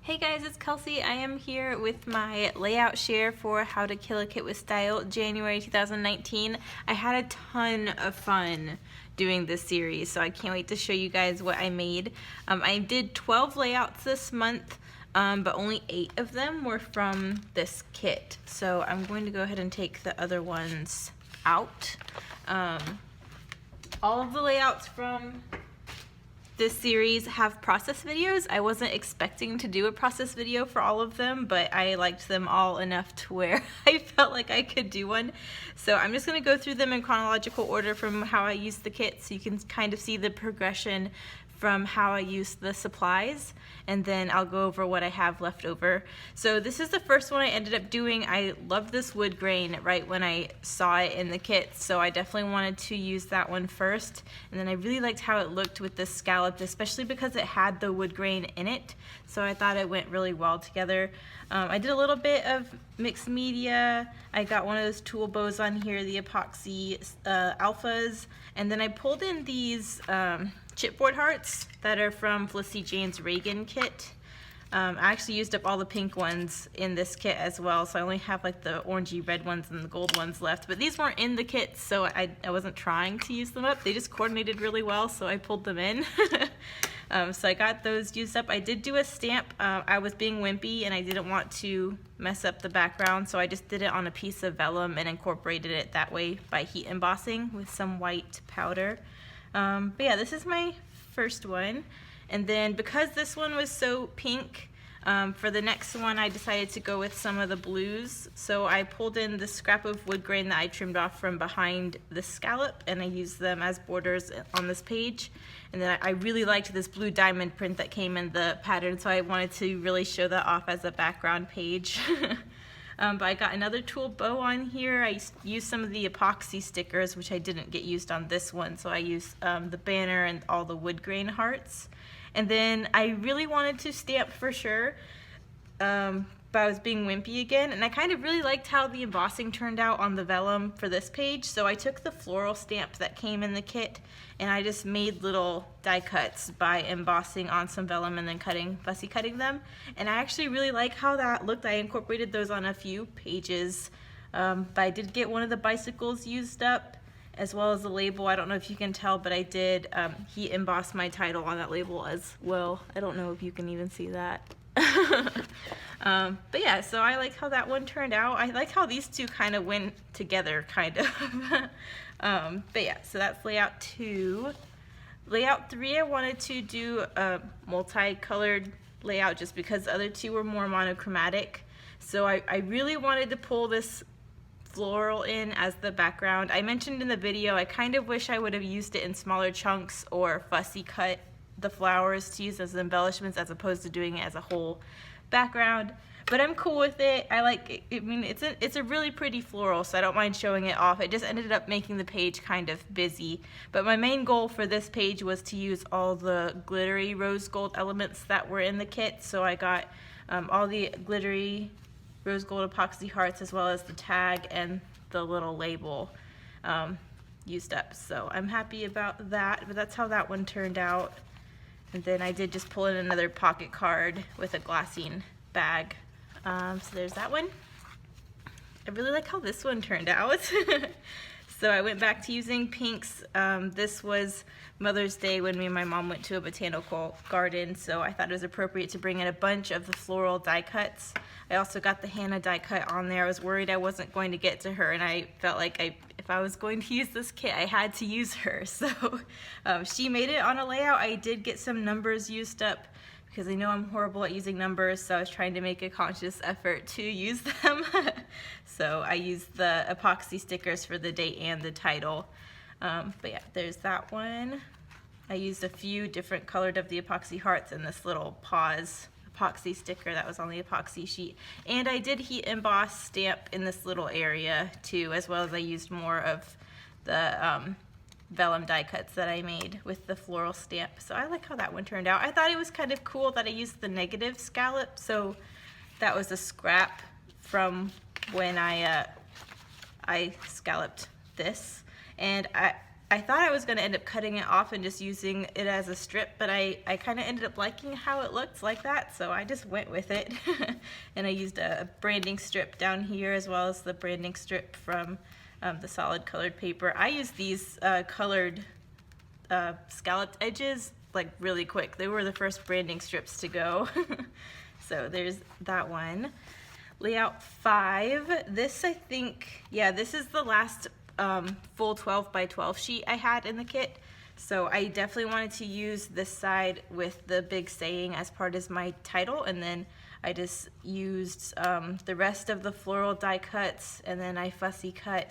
Hey guys, it's Kelsey. I am here with my layout share for How to Kill a Kit with Style January 2019. I had a ton of fun doing this series, so I can't wait to show you guys what I made. I did 12 layouts this month, but only 8 of them were from this kit. So I'm going to go ahead and take the other ones out. All of the layouts from this series have process videos. I wasn't expecting to do a process video for all of them, but I liked them all enough to where I felt like I could do one. So I'm just going to go through them in chronological order from how I used the kit, so you can kind of see the progression from how I used the supplies, and then I'll go over what I have left over. So this is the first one I ended up doing. I loved this wood grain right when I saw it in the kit, so I definitely wanted to use that one first. And then I really liked how it looked with this scalloped, especially because it had the wood grain in it, so I thought it went really well together. I did a little bit of mixed media. I got one of those tool bows on here, the epoxy alphas, and then I pulled in these chipboard hearts that are from Felicity Jane's Reagan kit. I actually used up all the pink ones in this kit as well, so I only have like the orangey red ones and the gold ones left, but these weren't in the kit, so I wasn't trying to use them up. They just coordinated really well, so I pulled them in. So I got those used up. I did do a stamp. I was being wimpy and I didn't want to mess up the background, so I just did it on a piece of vellum and incorporated it that way by heat embossing with some white powder. But yeah, this is my first one. And then because this one was so pink, for the next one I decided to go with some of the blues. So I pulled in the scrap of wood grain that I trimmed off from behind the scallop, and I used them as borders on this page. And then I really liked this blue diamond print that came in the pattern, so I wanted to really show that off as a background page. But I got another tool bow on here. I used some of the epoxy stickers, which I didn't get used on this one, so I used the banner and all the wood grain hearts. And then I really wanted to stamp for sure, but I was being wimpy again, and I kind of really liked how the embossing turned out on the vellum for this page, so I took the floral stamp that came in the kit and I just made little die cuts by embossing on some vellum and then fussy cutting them, and I actually really like how that looked. I incorporated those on a few pages, but I did get one of the bicycles used up as well as the label. I don't know if you can tell, but I did heat emboss my title on that label as well. I don't know if you can even see that. But yeah, so I like how that one turned out. I like how these two kind of went together, kind of. But yeah, so that's layout 2. Layout 3, I wanted to do a multicolored layout just because the other two were more monochromatic. So I really wanted to pull this floral in as the background. I mentioned in the video, I kind of wish I would have used it in smaller chunks or fussy cut the flowers to use as embellishments as opposed to doing it as a whole background, but I'm cool with it. I like it. I mean, it's a really pretty floral, so I don't mind showing it off. It just ended up making the page kind of busy, but my main goal for this page was to use all the glittery rose gold elements that were in the kit, so I got all the glittery rose gold epoxy hearts as well as the tag and the little label used up, so I'm happy about that. But that's how that one turned out. And then I did just pull in another pocket card with a glassine bag. So there's that one. I really like how this one turned out. So I went back to using pinks. This was Mother's Day when me and my mom went to a botanical garden, so I thought it was appropriate to bring in a bunch of the floral die cuts. I also got the Hannah die cut on there. I was worried I wasn't going to get to her, and I felt like if I was going to use this kit, I had to use her. So she made it on a layout. I did get some numbers used up because I know I'm horrible at using numbers, so I was trying to make a conscious effort to use them. So I used the epoxy stickers for the date and the title. But yeah, there's that one. I used a few different colored of the epoxy hearts and this little paws epoxy sticker that was on the epoxy sheet. And I did heat emboss stamp in this little area too, as well as I used more of the vellum die cuts that I made with the floral stamp. So I like how that one turned out. I thought it was kind of cool that I used the negative scallop. So that was a scrap from when I scalloped this. And I I thought I was going to end up cutting it off and just using it as a strip, but I kind of ended up liking how it looked like that, so I just went with it. And I used a branding strip down here as well as the branding strip from the solid colored paper. I used these colored scalloped edges like really quick. They were the first branding strips to go. So there's that one. Layout 5. This, I think, yeah, this is the last full 12 by 12 sheet I had in the kit. So I definitely wanted to use this side with the big saying as part of my title, and then I just used the rest of the floral die cuts, and then I fussy cut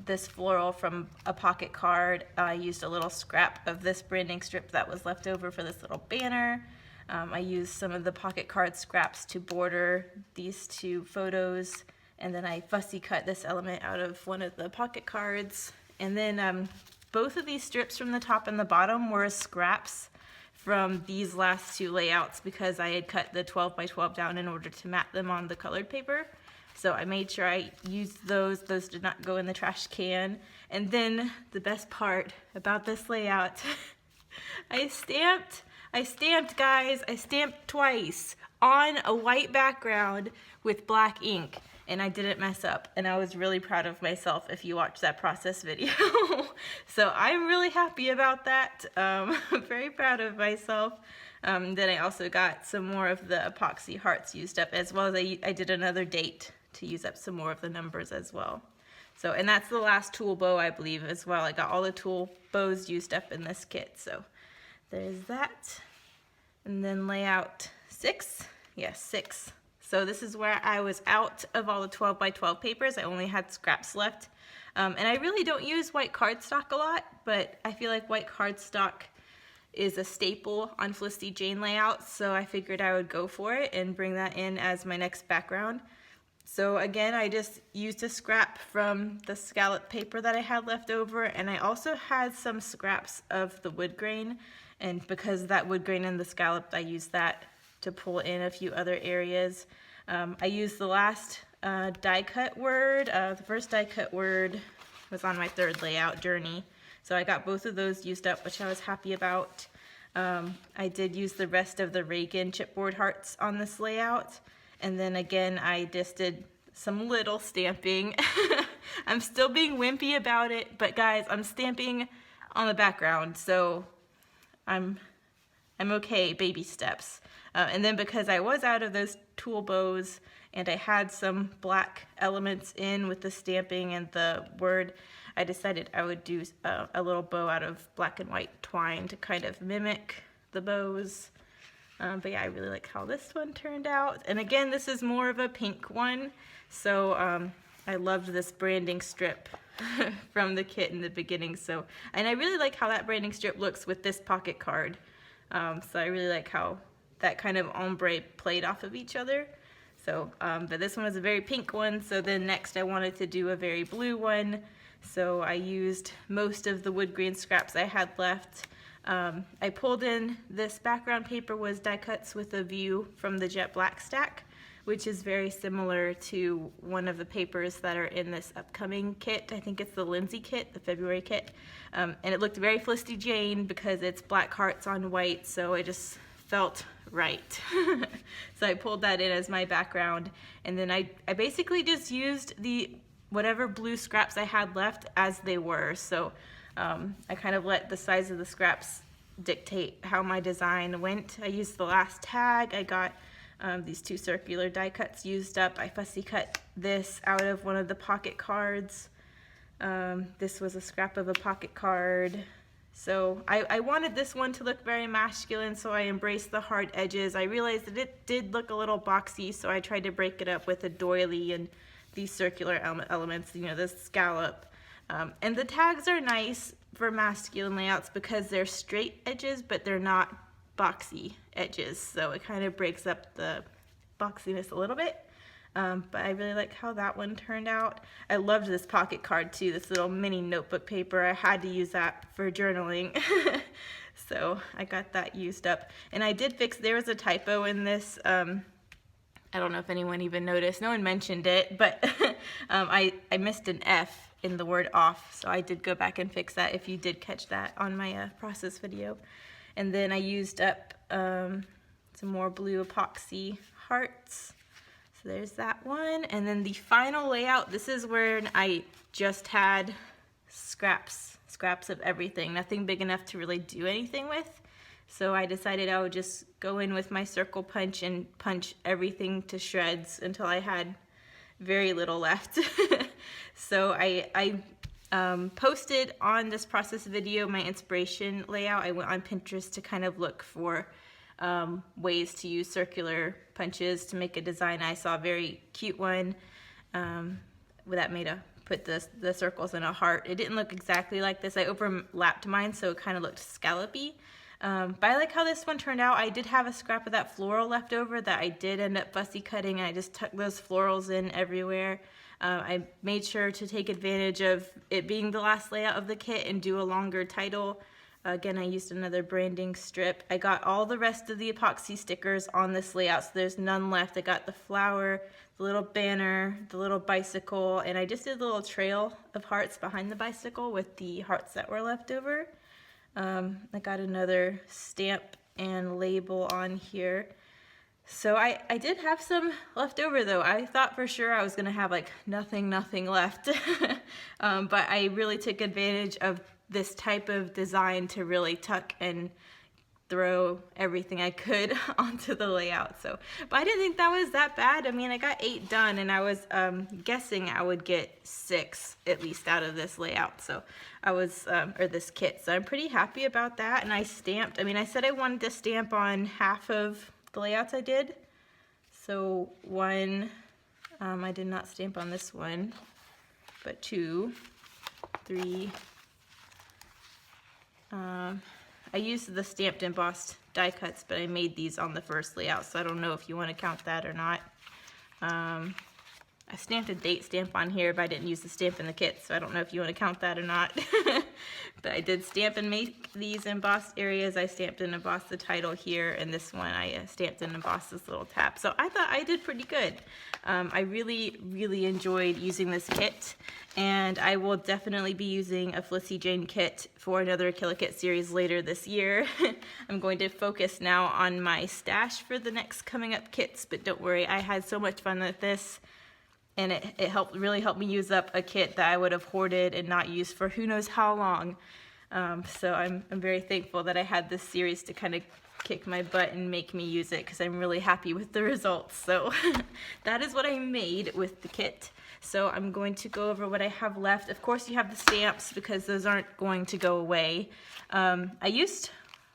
this floral from a pocket card. I used a little scrap of this branding strip that was left over for this little banner. I used some of the pocket card scraps to border these two photos, and then I fussy cut this element out of one of the pocket cards. And then both of these strips from the top and the bottom were scraps from these last two layouts because I had cut the 12 by 12 down in order to mat them on the colored paper. So I made sure I used those. Those did not go in the trash can. And then the best part about this layout, I stamped, guys. I stamped twice on a white background with black ink, and I didn't mess up, and I was really proud of myself if you watch that process video. So I'm really happy about that. I'm very proud of myself. Then I also got some more of the epoxy hearts used up, as well as I did another date to use up some more of the numbers as well. So, and that's the last tool bow, I believe, as well. I got all the tool bows used up in this kit, so there's that. And then layout 6. Yes, 6. So this is where I was out of all the 12 by 12 papers. I only had scraps left. And I really don't use white cardstock a lot, but I feel like white cardstock is a staple on Felicity Jane layouts, so I figured I would go for it and bring that in as my next background. So again, I just used a scrap from the scallop paper that I had left over, and I also had some scraps of the wood grain, and because that wood grain and the scallop, I used that to pull in a few other areas. I used the last die cut word. The first die cut word was on my third layout, Journey. So I got both of those used up, which I was happy about. I did use the rest of the Reagan chipboard hearts on this layout. And then again, I just did some little stamping. I'm still being wimpy about it, but guys, I'm stamping on the background, so I'm okay, baby steps. And then because I was out of those tool bows and I had some black elements in with the stamping and the word, I decided I would do a little bow out of black and white twine to kind of mimic the bows. But yeah, I really like how this one turned out. And again, this is more of a pink one. So I loved this branding strip from the kit in the beginning. So, and I really like how that branding strip looks with this pocket card. So I really like how that kind of ombre played off of each other. So, but this one was a very pink one. So then next I wanted to do a very blue one. So I used most of the wood grain scraps I had left. I pulled in this background paper was die cuts with a view from the jet black stack, which is very similar to one of the papers that are in this upcoming kit. I think it's the Lindsay kit, the February kit. And it looked very Felicity Jane because it's black hearts on white, so it just felt right. So I pulled that in as my background, and then I basically just used the whatever blue scraps I had left as they were. So I kind of let the size of the scraps dictate how my design went. I used the last tag. I got these two circular die cuts used up. I fussy cut this out of one of the pocket cards. This was a scrap of a pocket card. So I wanted this one to look very masculine, so I embraced the hard edges. I realized that it did look a little boxy, so I tried to break it up with a doily and these circular elements, you know, the scallop. And the tags are nice for masculine layouts because they're straight edges, but they're not boxy edges. So it kind of breaks up the boxiness a little bit. But I really like how that one turned out. I loved this pocket card too, this little mini notebook paper. I had to use that for journaling. So I got that used up. And I did fix, there was a typo in this. I don't know if anyone even noticed. No one mentioned it, but I missed an F in the word off, so I did go back and fix that if you did catch that on my process video. And then I used up some more blue epoxy hearts. So there's that one. And then the final layout, this is where I just had scraps of everything, nothing big enough to really do anything with. So I decided I would just go in with my circle punch and punch everything to shreds until I had very little left. So I posted on this process video my inspiration layout. I went on Pinterest to kind of look for ways to use circular punches to make a design. I saw a very cute one that put the circles in a heart. It didn't look exactly like this. I overlapped mine, so it kind of looked scallopy. But I like how this one turned out. I did have a scrap of that floral left over that I did end up fussy cutting, and I just tucked those florals in everywhere. I made sure to take advantage of it being the last layout of the kit and do a longer title. Again, I used another branding strip. I got all the rest of the epoxy stickers on this layout, so there's none left. I got the flower, the little banner, the little bicycle, and I just did a little trail of hearts behind the bicycle with the hearts that were left over. I got another stamp and label on here. So I did have some left over though. I thought for sure I was gonna have like nothing left. But I really took advantage of this type of design to really tuck and throw everything I could onto the layout. So, but I didn't think that was that bad. I mean, I got 8 done, and I was guessing I would get 6 at least out of this layout. So I was, or this kit. So I'm pretty happy about that. And I stamped, I mean, I said I wanted to stamp on half of the layouts I did. So 1, I did not stamp on this one, but 2, 3, I used the stamped embossed die cuts, but I made these on the first layout, so I don't know if you want to count that or not. I stamped a date stamp on here, but I didn't use the stamp in the kit, so I don't know if you want to count that or not. But I did stamp and make these embossed areas. I stamped and embossed the title here, and this one I stamped and embossed this little tab. So I thought I did pretty good. I really enjoyed using this kit, and I will definitely be using a Felicity Jane kit for another Kill Kit series later this year. I'm going to focus now on my stash for the next coming up kits, but don't worry, I had so much fun with this. And it really helped me use up a kit that I would have hoarded and not used for who knows how long. So I'm very thankful that I had this series to kind of kick my butt and make me use it, because I'm really happy with the results. So that is what I made with the kit. So I'm going to go over what I have left. Of course, you have the stamps because those aren't going to go away. I used,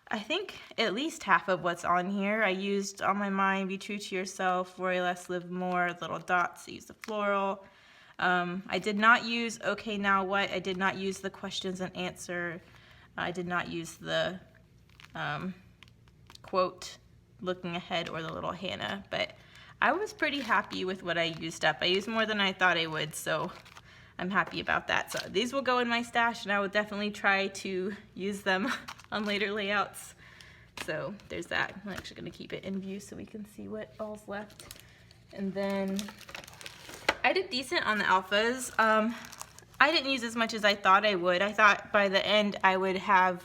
I think, at least half of what's on here. I used On My Mind, Be True to Yourself, Worry Less, Live More, little dots. I used the floral. I did not use Okay Now What. I did not use the questions and answer. I did not use the quote, looking ahead, or the little Hannah. But I was pretty happy with what I used up. I used more than I thought I would, so I'm happy about that. So these will go in my stash, and I will definitely try to use them on later layouts. So there's that. I'm actually going to keep it in view so we can see what all's left. And then I did decent on the alphas. I didn't use as much as I thought I would. I thought by the end I would have,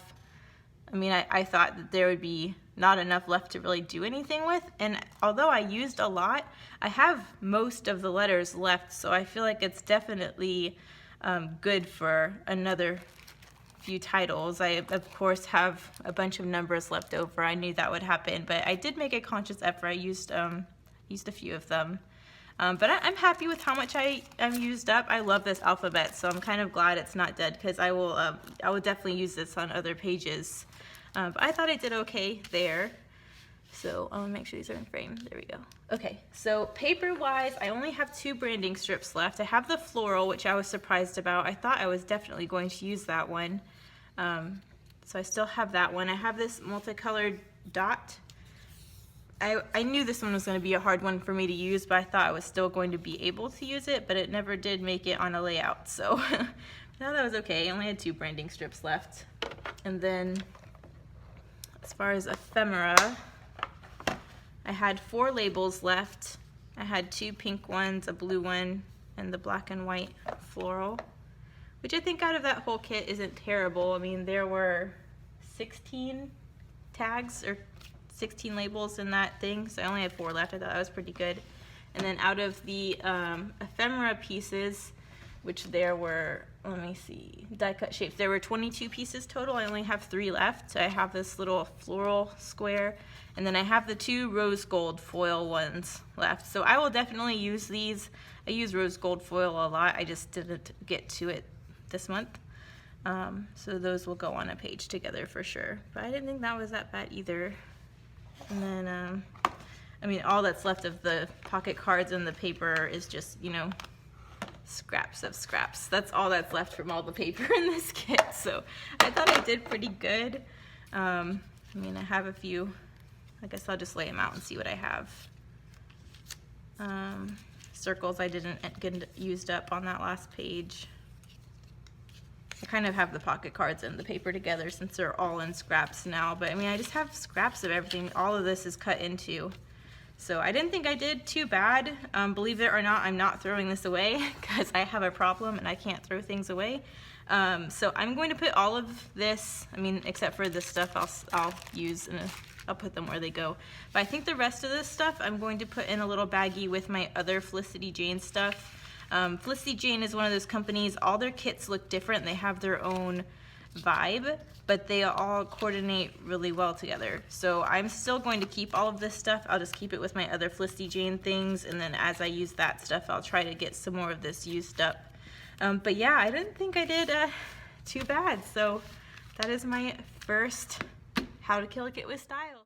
I thought that there would be not enough left to really do anything with, and although I used a lot, I have most of the letters left, so I feel like it's definitely good for another few titles. I of course have a bunch of numbers left over. I knew that would happen, but I did make a conscious effort. I used a few of them, but I'm happy with how much I used up. I love this alphabet, so I'm kind of glad it's not dead, because I will definitely use this on other pages. But I thought I did okay there. So I want to make sure these are in frame. There we go. Okay, so paper-wise, I only have 2 branding strips left. I have the floral, which I was surprised about. I thought I was definitely going to use that one. So I still have that one. I have this multicolored dot. I knew this one was going to be a hard one for me to use, but I thought I was still going to be able to use it, but it never did make it on a layout. So now that was okay. I only had 2 branding strips left. And then as far as ephemera, I had 4 labels left. I had 2 pink ones, a blue one, and the black and white floral. which I think out of that whole kit isn't terrible. I mean, there were 16 tags or 16 labels in that thing, so I only had 4 left. I thought that was pretty good. And then out of the ephemera pieces, which there were, let me see, die cut shapes, there were 22 pieces total. I only have 3 left. I have this little floral square, and then I have the 2 rose gold foil ones left. So I will definitely use these. I use rose gold foil a lot. I just didn't get to it this month. So those will go on a page together for sure. But I didn't think that was that bad either. And then, I mean, all that's left of the pocket cards and the paper is just, you know, scraps of scraps. That's all that's left from all the paper in this kit. So I thought I did pretty good. I mean, I have a few. I guess I'll just lay them out and see what I have. Circles I didn't get used up on that last page. I kind of have the pocket cards and the paper together since they're all in scraps now, but I mean, I just have scraps of everything. All of this is cut into. So I didn't think I did too bad. Believe it or not, I'm not throwing this away because I have a problem and I can't throw things away. So I'm going to put all of this, I mean, except for this stuff I'll use and I'll put them where they go. But I think the rest of this stuff I'm going to put in a little baggie with my other Felicity Jane stuff. Felicity Jane is one of those companies, all their kits look different. They have their own vibe, but they all coordinate really well together. So I'm still going to keep all of this stuff. I'll just keep it with my other Felicity Jane things, and then as I use that stuff, I'll try to get some more of this used up. But yeah, I didn't think I did too bad. So that is my first How to Kill a Kit with Style.